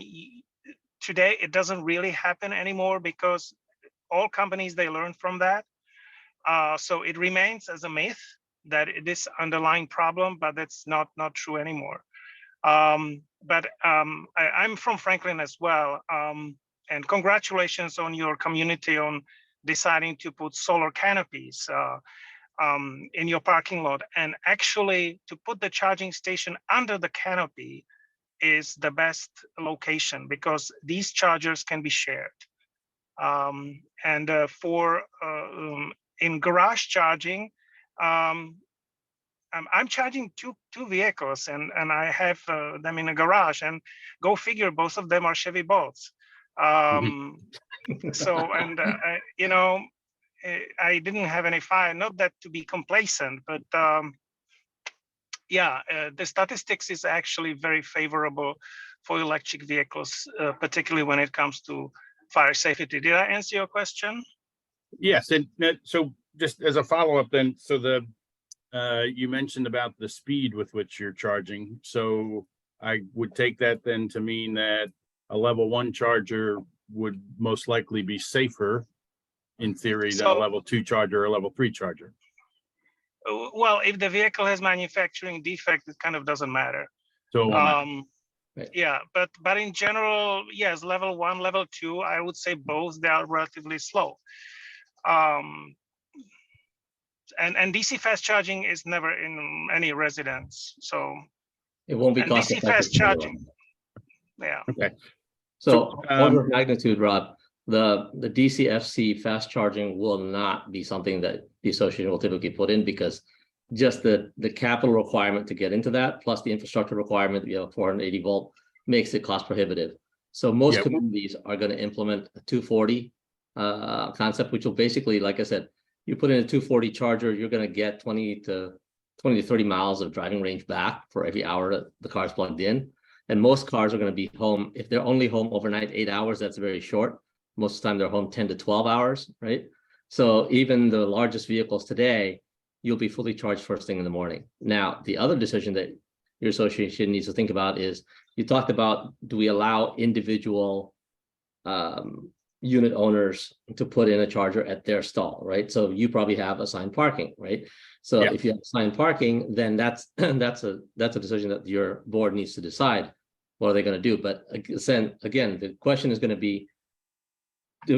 today it doesn't really happen anymore because all companies, they learn from that. So it remains as a myth that it is underlying problem, but that's not true anymore. I'm from Franklin as well. And congratulations on your community on deciding to put solar canopies in your parking lot. And actually to put the charging station under the canopy is the best location because these chargers can be shared. In garage charging, I'm charging two vehicles and I have them in a garage, and go figure, both of them are Chevy Bolts. So, and you know, I didn't have any fire, not that to be complacent, but yeah, the statistics is actually very favorable for electric vehicles, particularly when it comes to fire safety. Did I answer your question? Yes, and so just as a follow-up then, so you mentioned about the speed with which you're charging. So I would take that then to mean that a level 1 charger would most likely be safer in theory than a level 2 charger or a level 3 charger. Well, if the vehicle has manufacturing defect, it kind of doesn't matter. So yeah, but in general, yes, level 1, level 2, I would say both, they are relatively slow. And DC fast charging is never in any residence, so it won't be cost DC fast charging. Yeah. Okay. So order of magnitude, Rob, the DCFC fast charging will not be something that the association will typically put in, because just the capital requirement to get into that, plus the infrastructure requirement, 480 volt, makes it cost prohibitive. So most communities are going to implement a 240 concept, which will basically, like I said, you put in a 240 charger, you're going to get 20 to 30 miles of driving range back for every hour that the car is plugged in. And most cars are going to be home. If they're only home overnight 8 hours, that's very short. Most of the time they're home 10 to 12 hours, right? So even the largest vehicles today, you'll be fully charged first thing in the morning. Now, the other decision that your association needs to think about is, you talked about, do we allow individual unit owners to put in a charger at their stall, right? So you probably have assigned parking, right? So if you have assigned parking, then that's a decision that your board needs to decide. What are they going to do? But again, the question is going to be,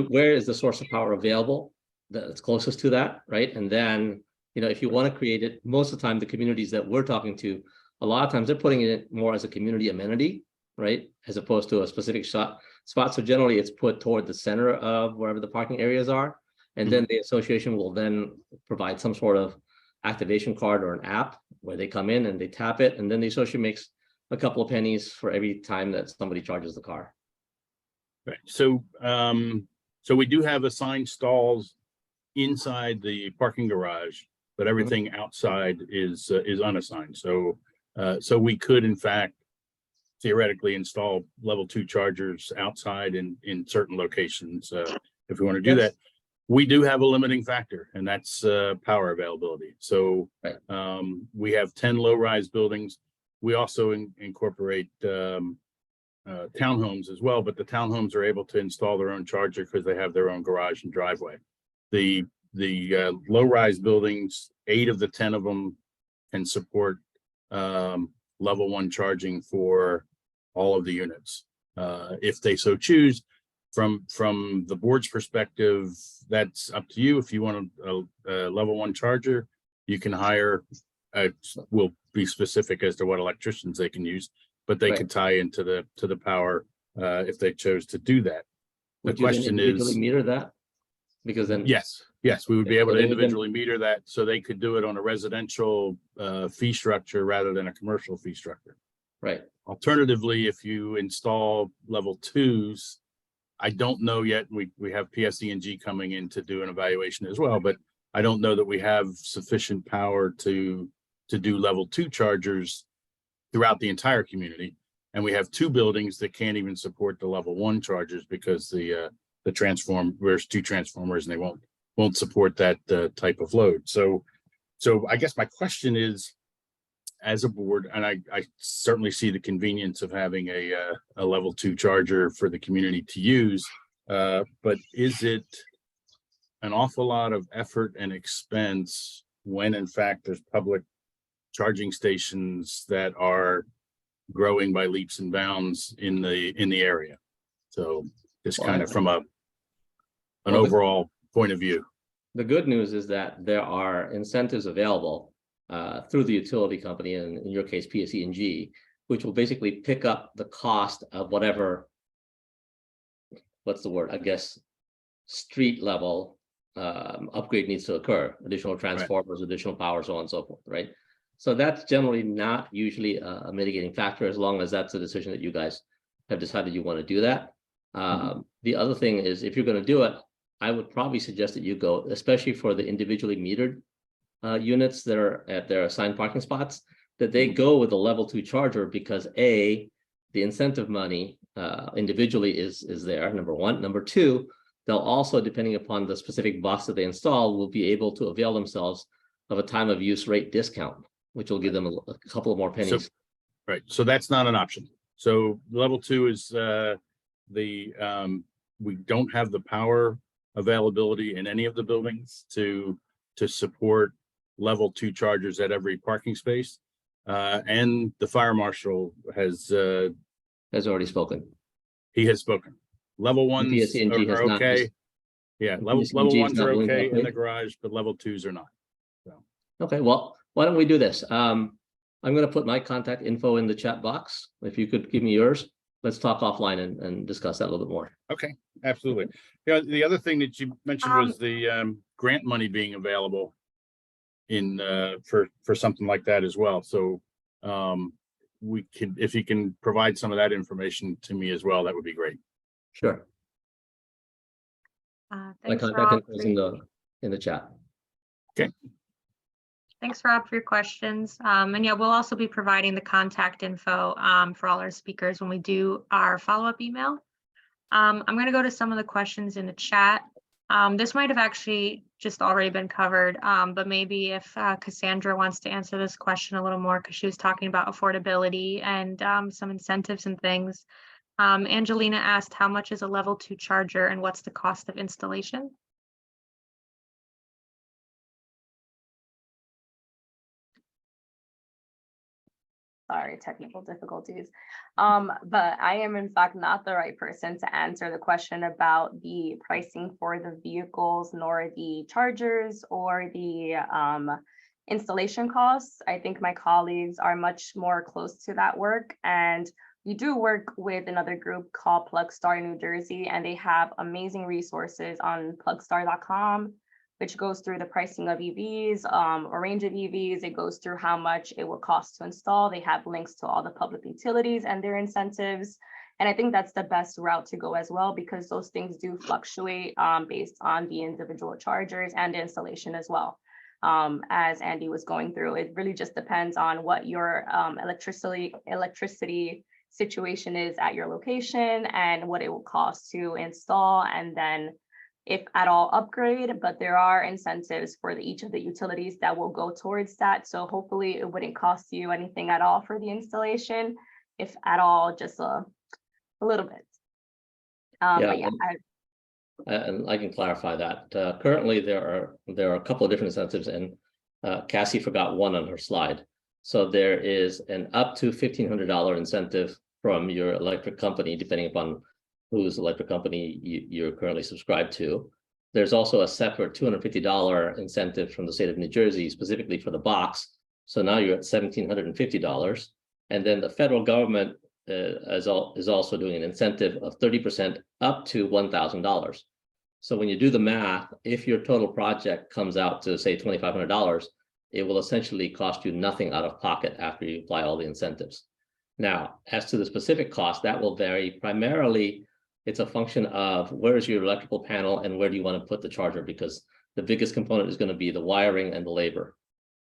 where is the source of power available that's closest to that, right? And then, if you want to create it, most of the time, the communities that we're talking to, a lot of times they're putting it more as a community amenity, right? As opposed to a specific spot. So generally it's put toward the center of wherever the parking areas are. And then the association will then provide some sort of activation card or an app where they come in and they tap it. And then the association makes a couple of pennies for every time that somebody charges the car. Right. So, so we do have assigned stalls inside the parking garage, but everything outside is unassigned. So, so we could, in fact, theoretically install level 2 chargers outside in certain locations if we want to do that. We do have a limiting factor, and that's power availability. So we have 10 low-rise buildings. We also incorporate townhomes as well, but the townhomes are able to install their own charger because they have their own garage and driveway. The low-rise buildings, 8 of the 10 of them can support level 1 charging for all of the units if they so choose. From the board's perspective, that's up to you. If you want a level 1 charger, you can hire, we'll be specific as to what electricians they can use, but they could tie into the power if they chose to do that. The question is, meter that? Because then yes, we would be able to individually meter that, so they could do it on a residential fee structure rather than a commercial fee structure. Right. Alternatively, if you install level 2s, I don't know yet. We have PSE&G coming in to do an evaluation as well, but I don't know that we have sufficient power to do level 2 chargers throughout the entire community. And we have 2 buildings that can't even support the level 1 chargers because there's 2 transformers and they won't support that type of load. So I guess my question is, as a board, and I certainly see the convenience of having a level 2 charger for the community to use. But is it an awful lot of effort and expense when in fact there's public charging stations that are growing by leaps and bounds in the area? So just kind of from an overall point of view. The good news is that there are incentives available through the utility company, and in your case, PSE&G, which will basically pick up the cost of whatever, what's the word, I guess, street level upgrade needs to occur, additional transformers, additional power, so on and so forth, right? So that's generally not usually a mitigating factor, as long as that's a decision that you guys have decided you want to do that. The other thing is, if you're going to do it, I would probably suggest that you go, especially for the individually metered units that are at their assigned parking spots, that they go with a level 2 charger, because A, the incentive money individually is there, number one. Number two, they'll also, depending upon the specific box that they install, will be able to avail themselves of a time of use rate discount, which will give them a couple of more pennies. Right. So that's not an option. So level 2 is we don't have the power availability in any of the buildings to support level 2 chargers at every parking space. And the fire marshal has already spoken. He has spoken. Level 1s PSE&G has are not. okay. Yeah, level PSE&G is 1s not are willing to okay in upgrade. the garage, but level 2s are not. So Okay, well, why don't we do this? I'm going to put my contact info in the chat box. If you could give me yours, let's talk offline and discuss that a little bit more. okay, absolutely. Yeah, the other thing that you mentioned was the grant money being available in for something like that as well. So we can, if you can provide some of that information to me as well, that would be great. Sure. Thanks, My Rob. contact info is in the chat. Thanks, Rob, for your questions. And yeah, we'll also be providing the contact info for all our speakers when we do our follow-up email. I'm going to go to some of the questions in the chat. This might have actually just already been covered, but maybe if Kassandra wants to answer this question a little more, because she was talking about affordability and some incentives and things. Angelina asked, how much is a level 2 charger and what's the cost of installation? Sorry, technical difficulties. But I am in fact not the right person to answer the question about the pricing for the vehicles, nor the chargers or the installation costs. I think my colleagues are much more close to that work, and we do work with another group called PlugStar New Jersey, and they have amazing resources on plugstar.com, which goes through the pricing of EVs, a range of EVs. It goes through how much it will cost to install. They have links to all the public utilities and their incentives. And I think that's the best route to go as well, because those things do fluctuate based on the individual chargers and the installation as well. As Andy was going through, it really just depends on what your electricity situation is at your location and what it will cost to install, and then if at all upgrade. But there are incentives for each of the utilities that will go towards that. So hopefully it wouldn't cost you anything at all for the installation, if at all, just a little bit. But yeah, and I can clarify that. Currently, there are a couple of different incentives, and Cassie forgot one on her slide. So there is an up to $1,500 incentive from your electric company, depending upon whose electric company you're currently subscribed to. There's also a separate $250 incentive from the state of New Jersey, specifically for the box. So now you're at $1,750. And then the federal government is also doing an incentive of 30% up to $1,000. So when you do the math, if your total project comes out to say $2,500, it will essentially cost you nothing out of pocket after you apply all the incentives. Now, as to the specific cost, that will vary. Primarily, it's a function of where is your electrical panel and where do you want to put the charger, because the biggest component is going to be the wiring and the labor.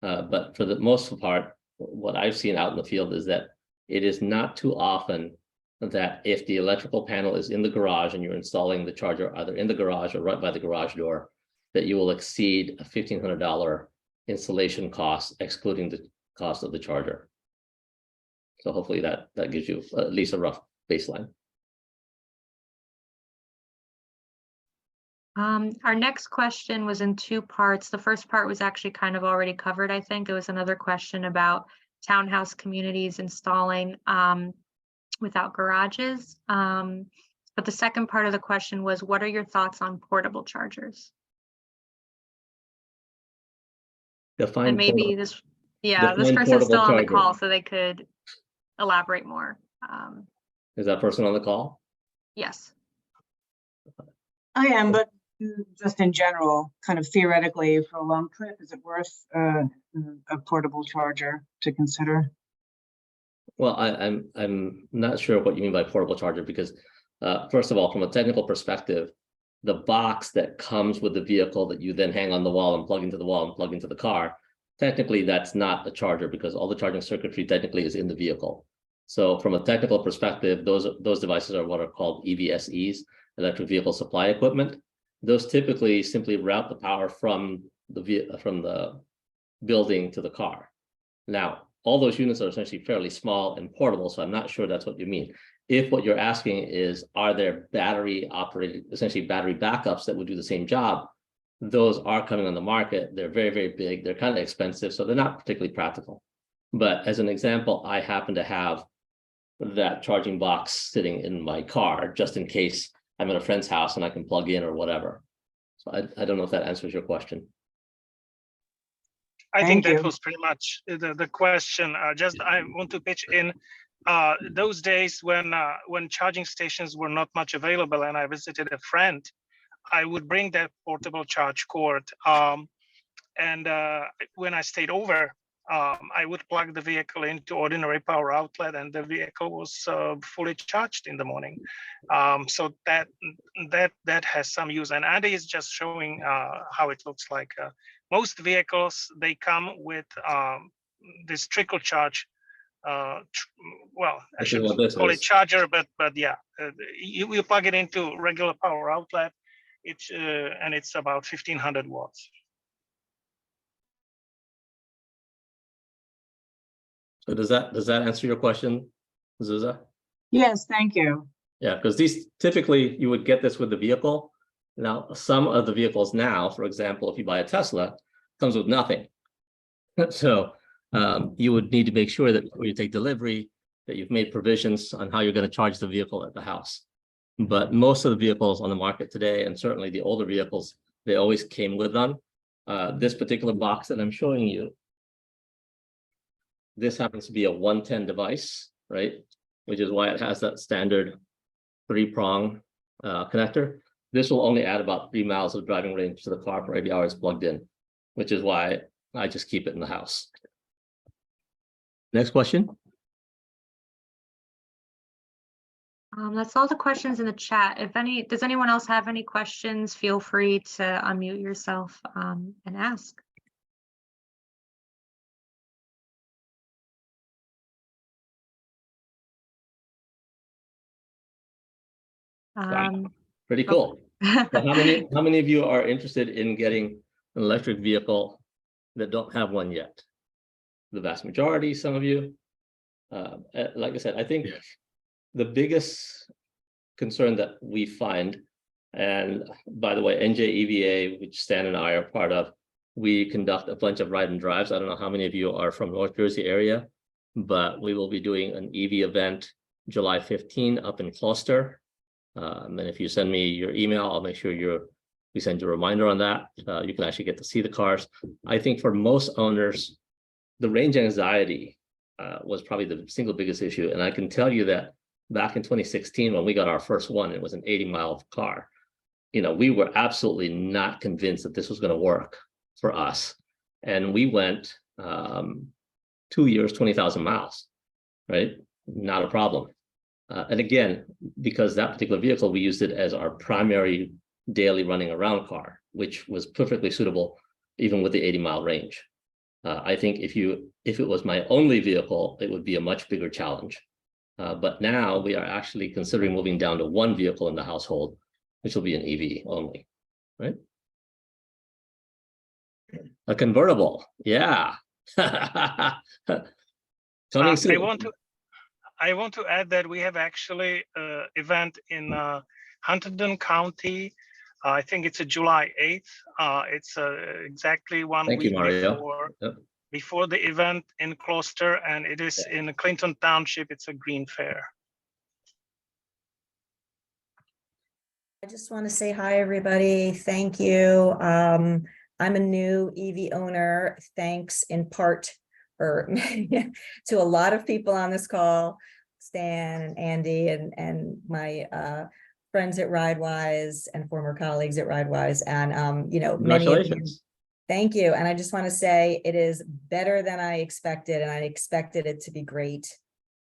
But for the most part, what I've seen out in the field is that it is not too often that if the electrical panel is in the garage and you're installing the charger either in the garage or right by the garage door, that you will exceed a $1,500 installation cost, excluding the cost of the charger. So hopefully that gives you at least a rough baseline. Our next question was in two parts. The first part was actually kind of already covered, I think. It was another question about townhouse communities installing without garages. But the second part of the question was, what are your thoughts on portable chargers? Define And maybe portable- this, yeah, this define person's still portable on the charger. call, so they could elaborate more. Is that person on the call? Yes. I am, but just in general, kind of theoretically, for a long trip, is it worth a portable charger to consider? Well, I'm not sure what you mean by portable charger, because first of all, from a technical perspective, the box that comes with the vehicle that you then hang on the wall and plug into the wall and plug into the car, technically that's not a charger, because all the charging circuitry technically is in the vehicle. So from a technical perspective, those devices are what are called EVSEs, electric vehicle supply equipment. Those typically simply route the power from the building to the car. Now, all those units are essentially fairly small and portable, so I'm not sure that's what you mean. If what you're asking is, are there battery operated, essentially battery backups that would do the same job, those are coming on the market. They're very, very big. They're kind of expensive, so they're not particularly practical. But as an example, I happen to have that charging box sitting in my car, just in case I'm at a friend's house and I can plug in or whatever. So I don't know if that answers your question. I think Thank that you. was pretty much the question. Just I want to pitch in those days when charging stations were not much available, and I visited a friend, I would bring that portable charge cord. And when I stayed over, I would plug the vehicle into ordinary power outlet, and the vehicle was fully charged in the morning. So that has some use. And Andi is just showing how it looks like. Most vehicles, they come with this trickle charge. Well, I This is should what this call it is. charger, but yeah, you plug it into regular power outlet. And it's about 1500 watts. So does that answer your question, Zuza? Yes, thank you. Yeah, because these typically you would get this with the vehicle. Now, some of the vehicles now, for example, if you buy a Tesla, comes with nothing. So you would need to make sure that before you take delivery, that you've made provisions on how you're going to charge the vehicle at the house. But most of the vehicles on the market today, and certainly the older vehicles, they always came with them. This particular box that I'm showing you, this happens to be a 110 device, right? Which is why it has that standard 3-prong connector. This will only add about 3 miles of driving range to the car for every hour it's plugged in, which is why I just keep it in the house. Next question. That's all the questions in the chat. Does anyone else have any questions? Feel free to unmute yourself and ask. Pretty cool. So how many of you are interested in getting an electric vehicle that don't have one yet? The vast majority, some of you. Like I said, I think the biggest concern that we find, and by the way, NJEVA, which Stan and I are part of, we conduct a bunch of ride and drives. I don't know how many of you are from North Jersey area, but we will be doing an EV event July 15 up in Gloucester. And if you send me your email, I'll make sure we send you a reminder on that. You can actually get to see the cars. I think for most owners, the range anxiety was probably the single biggest issue. And I can tell you that back in 2016, when we got our first one, it was an 80-mile car. You know, we were absolutely not convinced that this was going to work for us. And we went 2 years, 20,000 miles, right? Not a problem. And again, because that particular vehicle, we used it as our primary daily running around car, which was perfectly suitable, even with the 80-mile range. I think if it was my only vehicle, it would be a much bigger challenge. But now we are actually considering moving down to one vehicle in the household, which will be an EV only, right? A convertible, yeah. Coming soon. I want to add that we have actually an event in Huntington County. I think it's July 8th. It's exactly 1 Thank you, week Mario. Yep. before the event in Gloucester, and it is in Clinton Township. It's a green fair. I just want to say hi, everybody. Thank you. I'm a new EV owner, thanks in part or to a lot of people on this call, Stan and Andy and my friends at RideWise and former colleagues at RideWise. And, you know, many of you. Congratulations. Thank you. And I just want to say it is better than I expected, and I expected it to be great.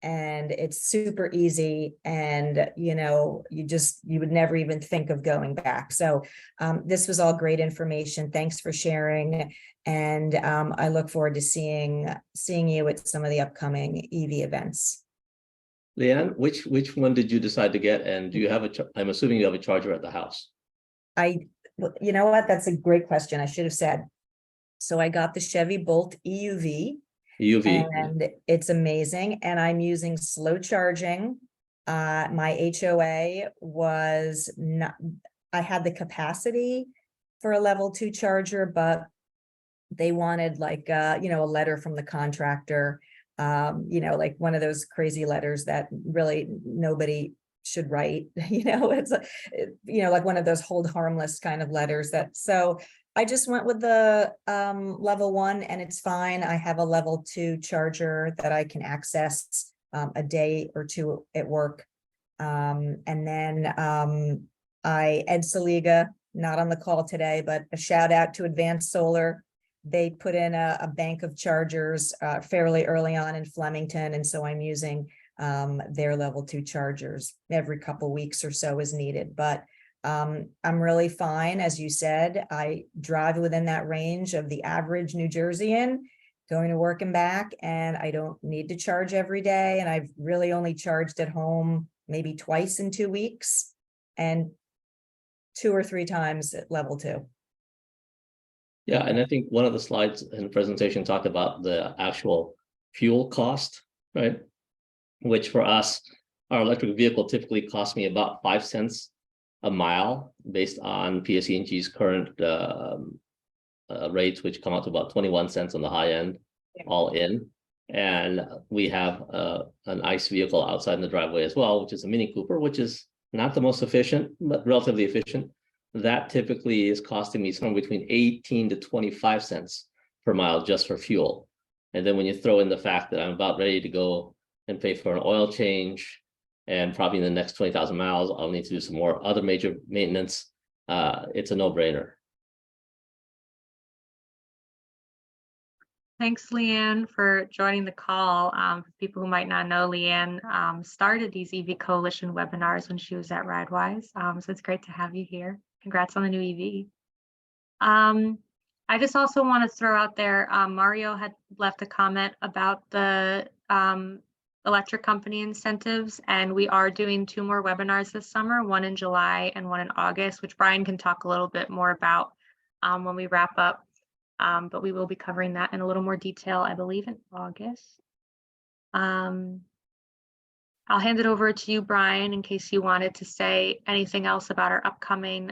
And it's super easy, and you know, you would never even think of going back. So this was all great information. Thanks for sharing, and I look forward to seeing you at some of the upcoming EV events. Leanne, which one did you decide to get, and do you have I'm assuming you have a charger at the house? You know what? That's a great question. I should have said. So I got the Chevy Bolt EUV. And it's amazing. And I'm using slow charging. My HOA was not, I had the capacity for a level 2 charger, but they wanted like, you know, a letter from the contractor, you know, like one of those crazy letters that really nobody should write, you know, it's, you know, like one of those hold harmless kind of letters that, so I just went with the level 1 and it's fine. I have a level 2 charger that I can access a day or two at work. And then Ed Saliga, not on the call today, but a shout out to Advanced Solar. They put in a bank of chargers fairly early on in Flemington. And so I'm using their level 2 chargers every couple weeks or so as needed. But I'm really fine. As you said, I drive within that range of the average New Jerseyan going to work and back, and I don't need to charge every day. And I've really only charged at home maybe twice in 2 weeks and 2 or 3 times at level 2. Yeah, and I think one of the slides in the presentation talked about the actual fuel cost, right? Which for us, our electric vehicle typically costs me about 5 cents a mile based on PSE&G's current rates, which come out to about 21 cents on the high end, all in. And we have an ICE vehicle outside in the driveway as well, which is a Mini Cooper, which is not the most efficient, but relatively efficient. That typically is costing me somewhere between 18 to 25 cents per mile just for fuel. And then when you throw in the fact that I'm about ready to go and pay for an oil change, and probably in the next 20,000 miles, I'll need to do some more other major maintenance. It's a no-brainer. Thanks, Leanne, for joining the call. For people who might not know, Leanne started these EV Coalition webinars when she was at RideWise. So it's great to have you here. Congrats on the new EV. I just also want to throw out there, Mario had left a comment about the electric company incentives, and we are doing 2 more webinars this summer, one in July and one in August, which Brian can talk a little bit more about when we wrap up. But we will be covering that in a little more detail, I believe, in August. I'll hand it over to you, Brian, in case you wanted to say anything else about our upcoming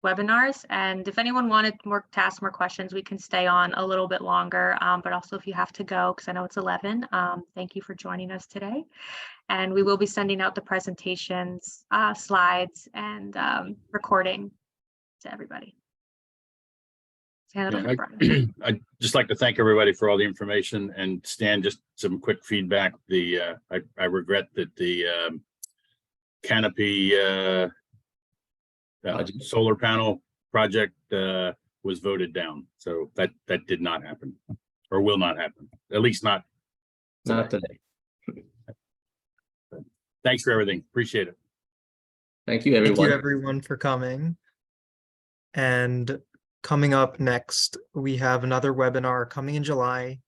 webinars. And if anyone wanted to ask more questions, we can stay on a little bit longer, but also if you have to go, because I know it's 11, thank you for joining us today. And we will be sending out the presentations, slides, and recording to everybody. I'd just like to thank everybody for all the information, and Stan, just some quick feedback. I regret that the canopy solar panel project was voted down. So that did not happen, or will not happen, at least not today. Thanks for everything. Appreciate it. Thank you, everyone. Thank you, everyone, for coming. And coming up next, we have another webinar coming in July,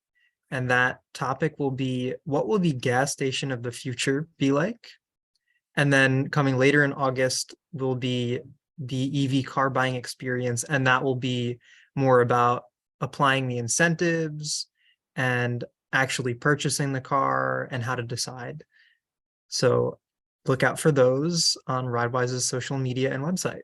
and that topic will be, what will the gas station of the future be like? And then coming later in August will be the EV car buying experience, and that will be more about applying the incentives and actually purchasing the car and how to decide. So look out for those on RideWise's social media and website.